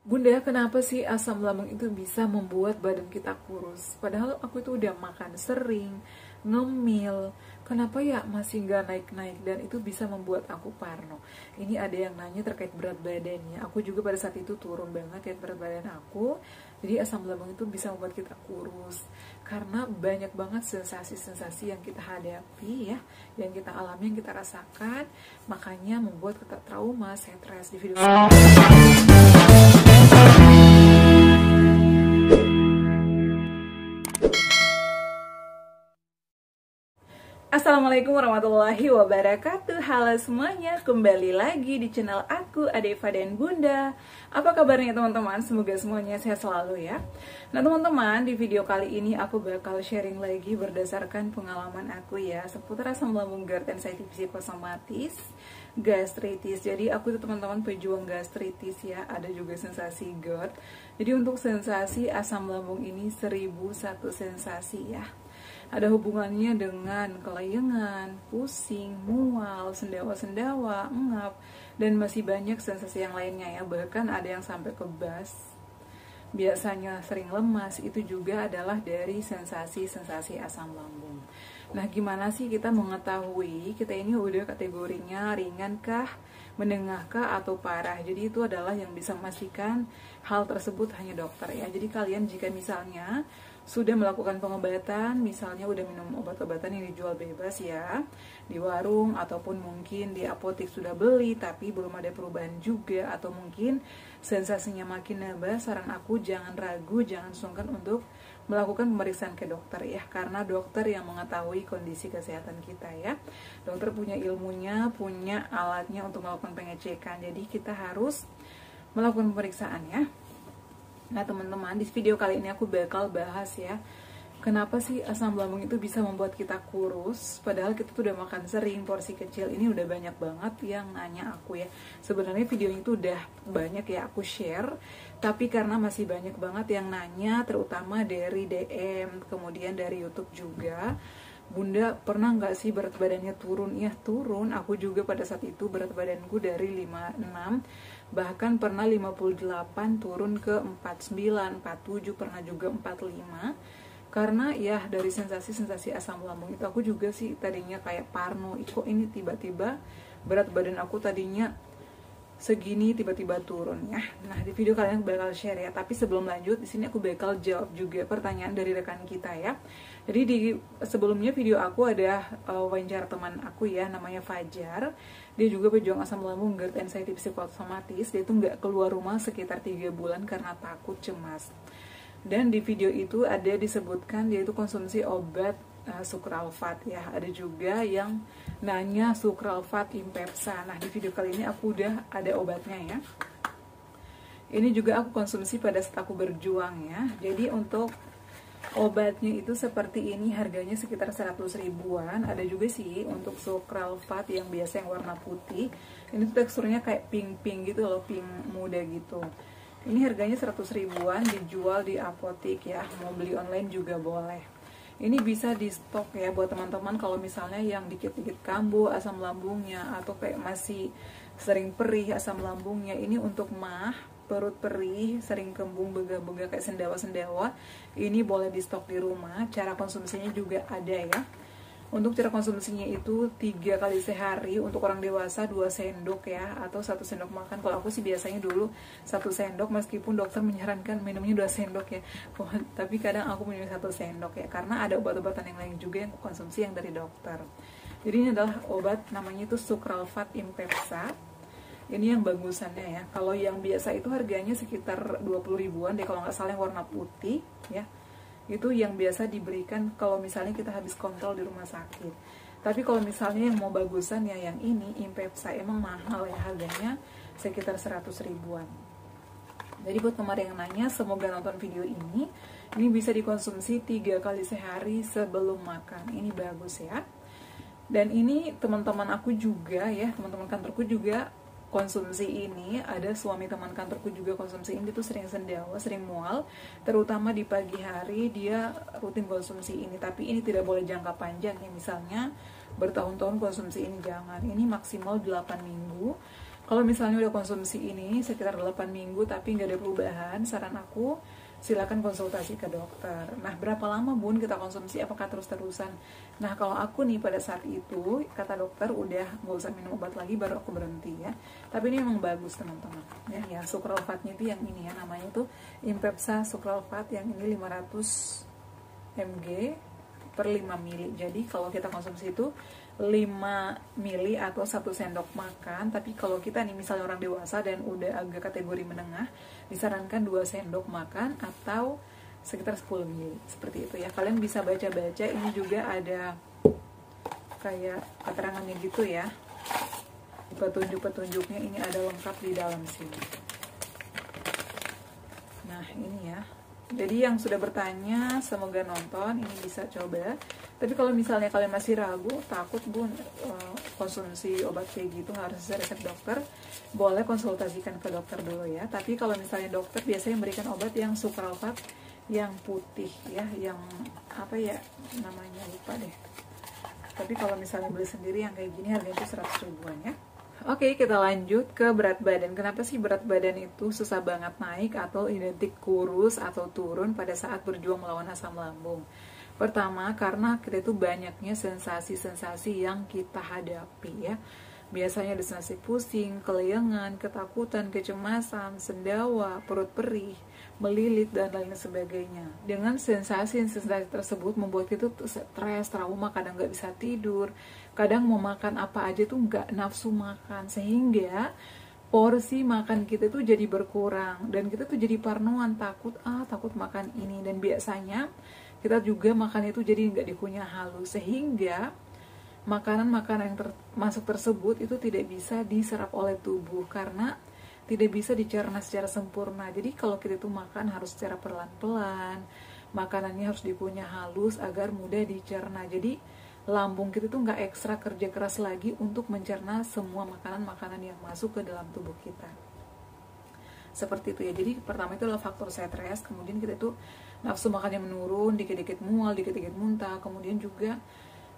Bunda, kenapa sih asam lambung itu bisa membuat badan kita kurus? Padahal aku itu udah makan sering, ngemil. Kenapa ya masih nggak naik-naik dan itu bisa membuat aku parno? Ini ada yang nanya terkait berat badannya. Aku juga pada saat itu turun banget ya berat badan aku. Jadi asam lambung itu bisa membuat kita kurus. Karena banyak banget sensasi-sensasi yang kita hadapi ya, yang kita alami, yang kita rasakan. Makanya membuat kita trauma, stres di video Assalamualaikum warahmatullahi wabarakatuh. Halo semuanya, kembali lagi di channel aku, Adeva dan Bunda. Apa kabarnya teman-teman? Semoga semuanya sehat selalu ya. Nah teman-teman, di video kali ini aku bakal sharing lagi berdasarkan pengalaman aku ya, seputar asam lambung, GERD, anxiety psikosomatis, gastritis. Jadi aku itu teman-teman pejuang gastritis ya, ada juga sensasi GERD. Jadi untuk sensasi asam lambung ini 1001 sensasi ya. Ada hubungannya dengan kelayangan, pusing, mual, sendawa-sendawa, engap, dan masih banyak sensasi yang lainnya ya. Bahkan ada yang sampai kebas. Biasanya sering lemas, itu juga adalah dari sensasi-sensasi asam lambung. Nah, gimana sih kita mengetahui kita ini udah kategorinya ringan kah, menengah kah, atau parah? Jadi itu adalah yang bisa memastikan hal tersebut hanya dokter ya. Jadi kalian jika misalnya sudah melakukan pengobatan, misalnya udah minum obat-obatan yang dijual bebas ya di warung, ataupun mungkin di apotek sudah beli tapi belum ada perubahan juga, atau mungkin sensasinya makin nambah, saran aku jangan ragu, jangan sungkan untuk melakukan pemeriksaan ke dokter ya, karena dokter yang mengetahui kondisi kesehatan kita ya. Dokter punya ilmunya, punya alatnya untuk melakukan pengecekan, jadi kita harus melakukan pemeriksaan ya. Nah teman-teman, di video kali ini aku bakal bahas ya, kenapa sih asam lambung itu bisa membuat kita kurus, padahal kita tuh udah makan sering, porsi kecil. Ini udah banyak banget yang nanya aku ya. Sebenarnya video itu udah banyak ya aku share, tapi karena masih banyak banget yang nanya, terutama dari DM, kemudian dari YouTube juga. Bunda, pernah nggak sih berat badannya turun? Ya turun, aku juga pada saat itu berat badanku dari 56, bahkan pernah 58 turun ke 49, 47, pernah juga 45. Karena ya dari sensasi-sensasi asam lambung itu, aku juga sih tadinya kayak parno, kok ini tiba-tiba berat badan aku tadinya segini tiba-tiba turun ya. Nah di video kalian aku bakal share ya, tapi sebelum lanjut di sini aku bakal jawab juga pertanyaan dari rekan kita ya. Jadi di sebelumnya video aku ada wawancara teman aku ya, namanya Fajar. Dia juga pejuang asam lambung, GERD, anxiety psikosomatis. Dia tuh nggak keluar rumah sekitar 3 bulan karena takut, cemas. Dan di video itu ada disebutkan dia itu konsumsi obat sukralfat ya. Ada juga yang nanya sukralfat Impepsa. Nah di video kali ini aku udah ada obatnya ya. Ini juga aku konsumsi pada saat aku berjuang ya. Jadi untuk obatnya itu seperti ini, harganya sekitar 100 ribuan. Ada juga sih untuk sukralfat yang biasa yang warna putih. Ini tuh teksturnya kayak pink-pink gitu loh, pink muda gitu. Ini harganya 100 ribuan, dijual di apotek ya. Mau beli online juga boleh. Ini bisa di stok ya buat teman-teman kalau misalnya yang dikit-dikit kambuh asam lambungnya, atau kayak masih sering perih asam lambungnya. Ini untuk mah, perut perih, sering kembung, bega-bega kayak sendawa-sendawa, ini boleh di stok di rumah. Cara konsumsinya juga ada ya. Untuk cara konsumsinya itu 3 kali sehari, untuk orang dewasa 2 sendok ya, atau 1 sendok makan. Kalau aku sih biasanya dulu 1 sendok, meskipun dokter menyarankan minumnya 2 sendok ya. Tapi kadang aku minum 1 sendok ya, karena ada obat-obatan yang lain juga yang konsumsi yang dari dokter. Jadi ini adalah obat, namanya itu sukralfat Impepsa. Ini yang bagusannya ya. Kalau yang biasa itu harganya sekitar 20 ribuan deh kalau nggak salah, yang warna putih ya. Itu yang biasa diberikan kalau misalnya kita habis kontrol di rumah sakit. Tapi kalau misalnya yang mau bagusan ya yang ini Impepsa, emang mahal ya harganya, sekitar 100 ribuan. Jadi buat kemarin yang nanya, semoga nonton video ini bisa dikonsumsi 3 kali sehari sebelum makan. Ini bagus ya. Dan ini teman-teman aku juga ya, teman-teman kantorku juga konsumsi ini. Ada suami teman kantorku juga konsumsi ini, tuh sering sendawa, sering mual, terutama di pagi hari dia rutin konsumsi ini. Tapi ini tidak boleh jangka panjang ya, misalnya bertahun-tahun konsumsi ini jangan. Ini maksimal 8 minggu. Kalau misalnya udah konsumsi ini sekitar 8 minggu tapi nggak ada perubahan, saran aku silakan konsultasi ke dokter. Nah, berapa lama Bun kita konsumsi? Apakah terus-terusan? Nah, kalau aku nih pada saat itu, kata dokter udah nggak usah minum obat lagi, baru aku berhenti ya. Tapi ini emang bagus teman-teman. Ya, sukralfatnya itu yang ini ya, namanya itu Impepsa sukralfat yang ini 500 mg per 5 mili. Jadi kalau kita konsumsi itu 5 mili atau 1 sendok makan. Tapi kalau kita nih misalnya orang dewasa dan udah agak kategori menengah, disarankan 2 sendok makan atau sekitar 10 mili. Seperti itu ya. Kalian bisa baca-baca, ini juga ada kayak keterangannya gitu ya. Petunjuk-petunjuknya ini ada lengkap di dalam sini. Nah, ini ya. Jadi yang sudah bertanya, semoga nonton, ini bisa coba. Tapi kalau misalnya kalian masih ragu, takut Bun konsumsi obat kayak gitu harus sesuai resep dokter, boleh konsultasikan ke dokter dulu ya. Tapi kalau misalnya dokter biasanya memberikan obat yang sukralfat yang putih ya, yang apa ya namanya, lupa deh. Tapi kalau misalnya beli sendiri yang kayak gini harganya itu 100 ribuan ya. Oke, kita lanjut ke berat badan. Kenapa sih berat badan itu susah banget naik atau identik kurus atau turun pada saat berjuang melawan asam lambung? Pertama, karena kita itu banyaknya sensasi-sensasi yang kita hadapi ya. Biasanya ada sensasi pusing, kelayangan, ketakutan, kecemasan, sendawa, perut perih, melilit, dan lain sebagainya. Dengan sensasi-sensasi tersebut membuat kita tuh stres, trauma, kadang nggak bisa tidur, kadang mau makan apa aja tuh nggak nafsu makan, sehingga porsi makan kita tuh jadi berkurang, dan kita tuh jadi parnoan, takut makan ini, dan biasanya kita juga makan itu jadi nggak dikunyah halus, sehingga makanan-makanan yang masuk tersebut itu tidak bisa diserap oleh tubuh karena tidak bisa dicerna secara sempurna. Jadi kalau kita itu makan harus secara pelan-pelan, makanannya harus dikunyah halus agar mudah dicerna. Jadi lambung kita tuh nggak ekstra kerja keras lagi untuk mencerna semua makanan-makanan yang masuk ke dalam tubuh kita. Seperti itu ya. Jadi pertama itu adalah faktor stres, kemudian kita tuh nafsu makannya menurun, dikit-dikit mual, dikit-dikit muntah, kemudian juga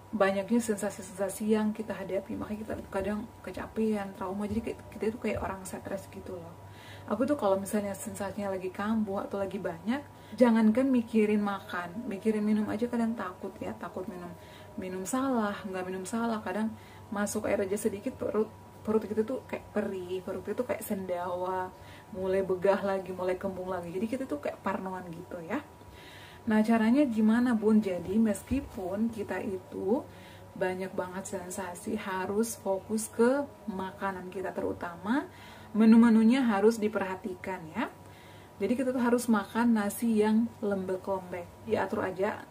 banyaknya sensasi-sensasi yang kita hadapi, makanya kita kadang kecapean, trauma, jadi kita itu kayak orang stres gitu loh. Aku tuh kalau misalnya sensasinya lagi kambuh atau lagi banyak, jangankan mikirin makan, mikirin minum aja kadang takut ya, takut minum salah, nggak minum salah, kadang masuk air aja sedikit perut kita tuh kayak perih, perut kita tuh kayak sendawa, mulai begah lagi, mulai kembung lagi, jadi kita tuh kayak parnoan gitu ya. Nah, caranya gimana Bun? Jadi meskipun kita itu banyak banget sensasi, harus fokus ke makanan kita, terutama menu-menunya harus diperhatikan ya. Jadi kita tuh harus makan nasi yang lembek-lembek, diatur aja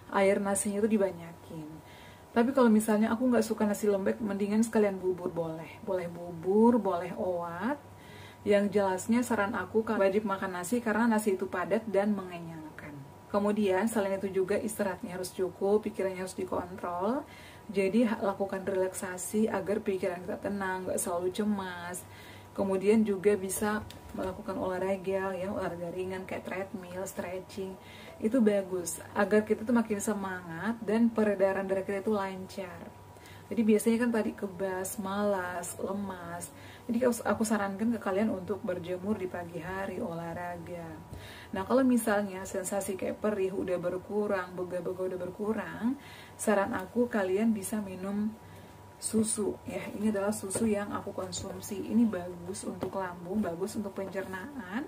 air nasinya itu dibanyakin. Tapi kalau misalnya aku nggak suka nasi lembek, mendingan sekalian bubur, boleh bubur, boleh oat. Yang jelasnya saran aku wajib makan nasi karena nasi itu padat dan mengenyangkan. Kemudian selain itu juga istirahatnya harus cukup, pikirannya harus dikontrol. Jadi lakukan relaksasi agar pikiran kita tenang, gak selalu cemas. Kemudian juga bisa melakukan olahraga ya, olahraga ringan kayak treadmill, stretching. Itu bagus agar kita tuh makin semangat dan peredaran darah kita itu lancar. Jadi biasanya kan tadi kebas, malas, lemas. Jadi aku sarankan ke kalian untuk berjemur di pagi hari, olahraga. Nah, kalau misalnya sensasi kayak perih udah berkurang, begah-begah udah berkurang, saran aku kalian bisa minum susu ya. Ini adalah susu yang aku konsumsi. Ini bagus untuk lambung, bagus untuk pencernaan,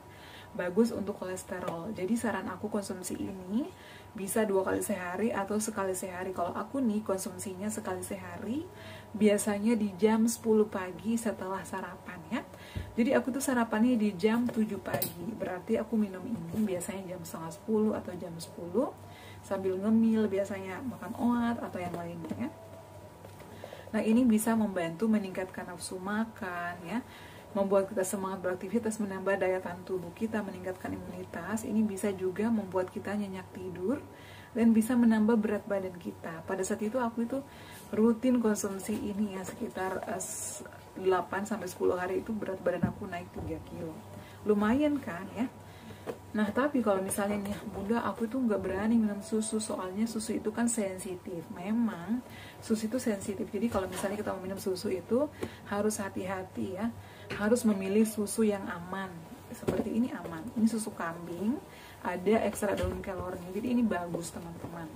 bagus untuk kolesterol. Jadi saran aku konsumsi ini bisa 2 kali sehari atau sekali sehari. Kalau aku nih konsumsinya sekali sehari, biasanya di jam 10 pagi setelah sarapan ya. Jadi aku tuh sarapannya di jam 7 pagi, berarti aku minum ini biasanya jam setengah 10 atau jam 10 sambil ngemil, biasanya makan oat atau yang lainnya. Nah, ini bisa membantu meningkatkan nafsu makan ya, membuat kita semangat beraktivitas, menambah daya tahan tubuh kita, meningkatkan imunitas. Ini bisa juga membuat kita nyenyak tidur dan bisa menambah berat badan kita. Pada saat itu aku itu rutin konsumsi ini ya, sekitar 8-10 hari itu berat badan aku naik 3 kilo. Lumayan kan ya. Nah, tapi kalau misalnya nih Bunda, aku itu nggak berani minum susu, soalnya susu itu kan sensitif. Memang susu itu sensitif, jadi kalau misalnya kita mau minum susu itu harus hati-hati ya. harus memilih susu yang aman. Seperti ini aman, ini susu kambing, ada ekstra daun kelornya, jadi ini bagus teman-teman.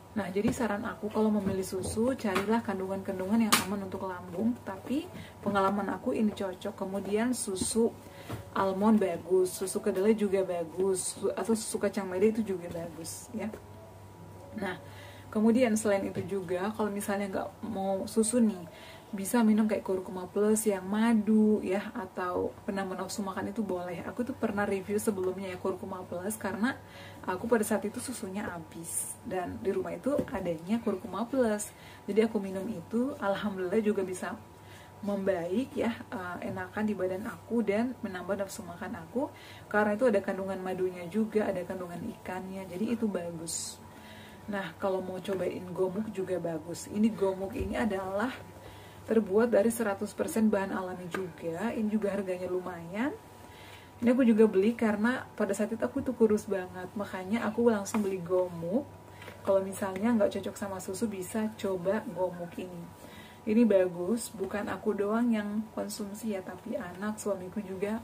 Nah, jadi saran aku kalau memilih susu, carilah kandungan-kandungan yang aman untuk lambung. Tapi pengalaman aku ini cocok. Kemudian susu almond bagus, susu kedelai juga bagus, atau susu kacang mede itu juga bagus ya. Nah, kemudian selain itu juga, kalau misalnya nggak mau susu nih, bisa minum kayak kurkuma plus yang madu ya, atau penambah nafsu makan itu boleh. Aku tuh pernah review sebelumnya ya kurkuma plus, karena aku pada saat itu susunya habis dan di rumah itu adanya kurkuma plus, jadi aku minum itu, alhamdulillah juga bisa membaik ya, enakan di badan aku dan menambah nafsu makan aku, karena itu ada kandungan madunya juga, ada kandungan ikannya, jadi itu bagus. Nah, kalau mau cobain gomuk juga bagus. Ini gomuk ini adalah terbuat dari 100% bahan alami juga. Ini juga harganya lumayan. Ini aku juga beli karena pada saat itu aku tuh kurus banget, makanya aku langsung beli gomuk. Kalau misalnya nggak cocok sama susu, bisa coba gomuk ini. Ini bagus, bukan aku doang yang konsumsi ya, tapi anak suamiku juga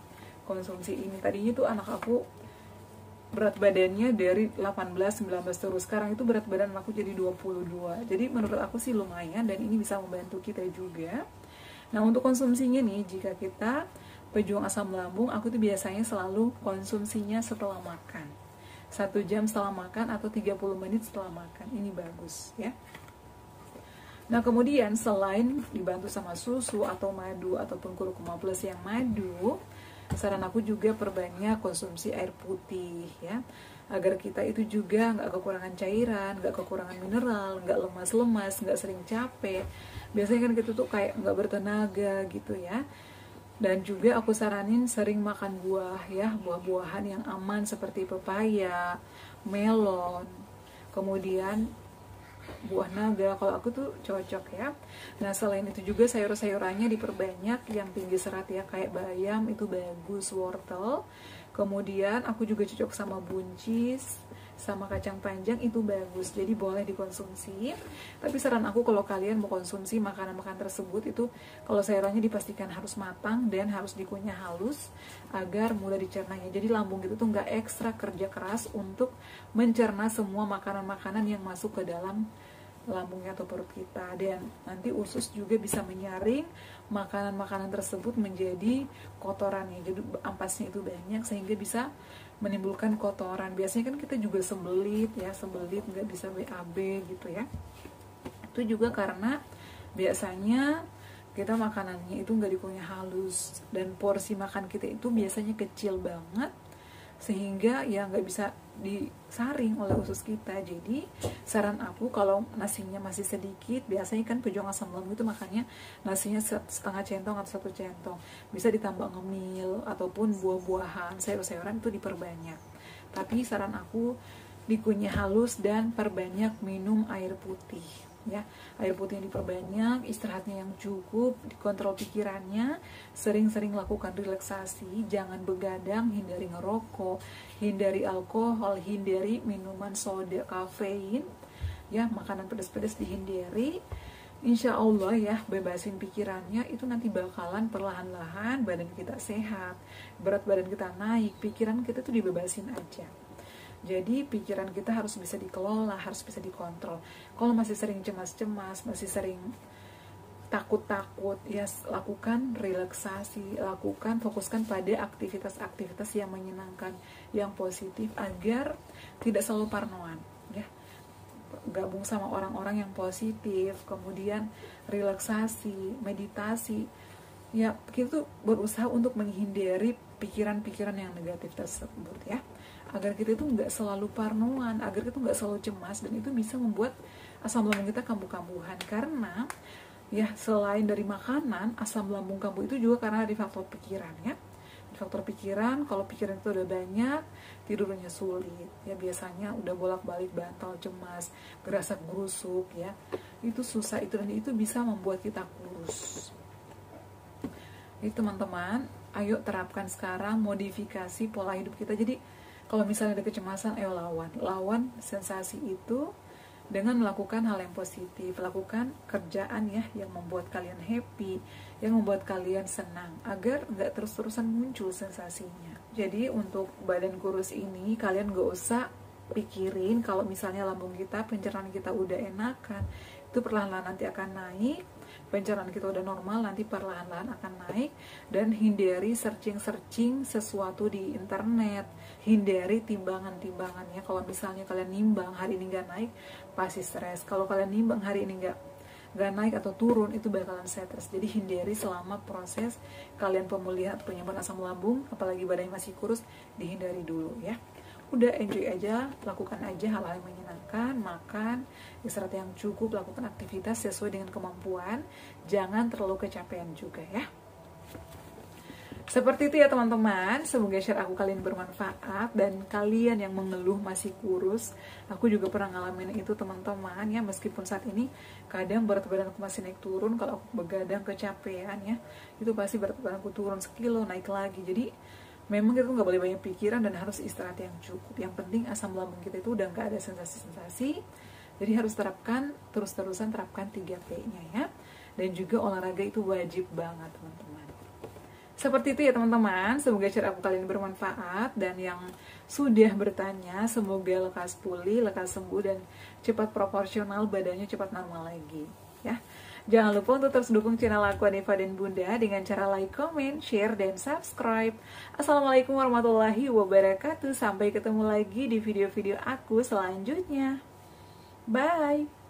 konsumsi ini. Tadinya tuh anak aku berat badannya dari 18-19 terus, sekarang itu berat badan aku jadi 22. Jadi menurut aku sih lumayan, dan ini bisa membantu kita juga. Nah, untuk konsumsinya nih, jika kita pejuang asam lambung, aku tuh biasanya selalu konsumsinya setelah makan, 1 jam setelah makan atau 30 menit setelah makan. Ini bagus ya. Nah, kemudian selain dibantu sama susu atau madu ataupun kurkuma plus yang madu, saran aku juga perbanyak konsumsi air putih ya, agar kita itu juga nggak kekurangan cairan, nggak kekurangan mineral, nggak lemas-lemas, nggak sering capek. Biasanya kan kita tuh kayak nggak bertenaga gitu ya. Dan juga aku saranin sering makan buah ya, buah-buahan yang aman seperti pepaya, melon, kemudian buah naga. Kalau aku tuh cocok ya. Nah, selain itu juga sayur-sayurannya diperbanyak yang tinggi serat ya, kayak bayam itu bagus, wortel. Kemudian aku juga cocok sama buncis, sama kacang panjang itu bagus, jadi boleh dikonsumsi. Tapi saran aku kalau kalian mau konsumsi makanan-makanan tersebut, itu kalau sayurannya dipastikan harus matang dan harus dikunyah halus agar mudah dicernanya. Jadi lambung itu tuh nggak ekstra kerja keras untuk mencerna semua makanan-makanan yang masuk ke dalam lambungnya atau perut kita, dan nanti usus juga bisa menyaring makanan-makanan tersebut menjadi kotorannya, jadi ampasnya itu banyak sehingga bisa menimbulkan kotoran. Biasanya kan kita juga sembelit ya, sembelit nggak bisa BAB gitu ya. Itu juga karena biasanya kita makanannya itu nggak dikunyah halus, dan porsi makan kita itu biasanya kecil banget sehingga ya nggak bisa disaring oleh usus kita. Jadi saran aku kalau nasinya masih sedikit, biasanya kan pejuang asam lambung itu makannya nasinya setengah centong atau 1 centong, bisa ditambah ngemil ataupun buah-buahan, sayur-sayuran itu diperbanyak. Tapi saran aku dikunyah halus dan perbanyak minum air putih ya. Air putih yang diperbanyak, istirahatnya yang cukup, dikontrol pikirannya, sering-sering lakukan relaksasi, jangan begadang, hindari ngerokok, hindari alkohol, hindari minuman soda, kafein ya, makanan pedas-pedas dihindari. Insya Allah ya, bebasin pikirannya, itu nanti bakalan perlahan-lahan badan kita sehat, berat badan kita naik, pikiran kita tuh dibebasin aja. Jadi pikiran kita harus bisa dikelola, harus bisa dikontrol. Kalau masih sering cemas-cemas, masih sering takut-takut, ya lakukan relaksasi, fokuskan pada aktivitas-aktivitas yang menyenangkan, yang positif, agar tidak selalu parnoan ya. Gabung sama orang-orang yang positif, kemudian relaksasi, meditasi. Ya, kita tuh berusaha untuk menghindari pikiran-pikiran yang negatif tersebut ya, agar kita itu nggak selalu parnoan, agar kita nggak selalu cemas, dan itu bisa membuat asam lambung kita kambuh-kambuhan. Karena ya selain dari makanan, asam lambung kambuh itu juga karena dari faktor pikiran ya. Faktor pikiran, kalau pikiran itu udah banyak, tidurnya sulit ya, biasanya udah bolak-balik bantal, cemas, gerasak gerusuk ya, itu susah itu, dan itu bisa membuat kita kurus. Jadi teman-teman, ayo terapkan sekarang modifikasi pola hidup kita. Jadi kalau misalnya ada kecemasan, ayo lawan sensasi itu dengan melakukan hal yang positif, lakukan kerjaan ya yang membuat kalian happy, yang membuat kalian senang, agar nggak terus-terusan muncul sensasinya. Jadi untuk badan kurus ini kalian gak usah pikirin kalau misalnya lambung kita, pencernaan kita udah enakan, itu perlahan-lahan nanti akan naik. Pencernaan kita udah normal, nanti perlahan-lahan akan naik. Dan hindari searching sesuatu di internet, hindari timbangan ya. Kalau misalnya kalian nimbang hari ini nggak naik, pasti stres. Kalau kalian nimbang hari ini nggak naik atau turun, itu bakalan stres. Jadi hindari selama proses kalian pemulihan atau penyembuhan asam lambung, apalagi badannya masih kurus, dihindari dulu ya. Udah enjoy aja, lakukan aja hal-hal yang menyenangkan, makan, istirahat yang cukup, lakukan aktivitas sesuai dengan kemampuan, jangan terlalu kecapean juga ya. Seperti itu ya teman-teman, semoga share aku kalian bermanfaat. Dan kalian yang mengeluh masih kurus, aku juga pernah ngalamin itu teman-teman ya. Meskipun saat ini kadang berat badan aku masih naik turun, kalau aku begadang kecapean ya, itu pasti berat badan aku turun sekilo, naik lagi. Jadi memang kita nggak boleh banyak pikiran dan harus istirahat yang cukup. Yang penting asam lambung kita itu udah nggak ada sensasi-sensasi. Jadi harus terus-terusan terapkan 3P-nya ya. Dan juga olahraga itu wajib banget teman-teman. Seperti itu ya teman-teman, semoga share aku kalian bermanfaat. Dan yang sudah bertanya, semoga lekas pulih, lekas sembuh, dan cepat proporsional, badannya cepat normal lagi ya. Jangan lupa untuk terus dukung channel aku Adeva dan Bunda dengan cara like, comment, share, dan subscribe. Assalamualaikum warahmatullahi wabarakatuh. Sampai ketemu lagi di video-video aku selanjutnya. Bye!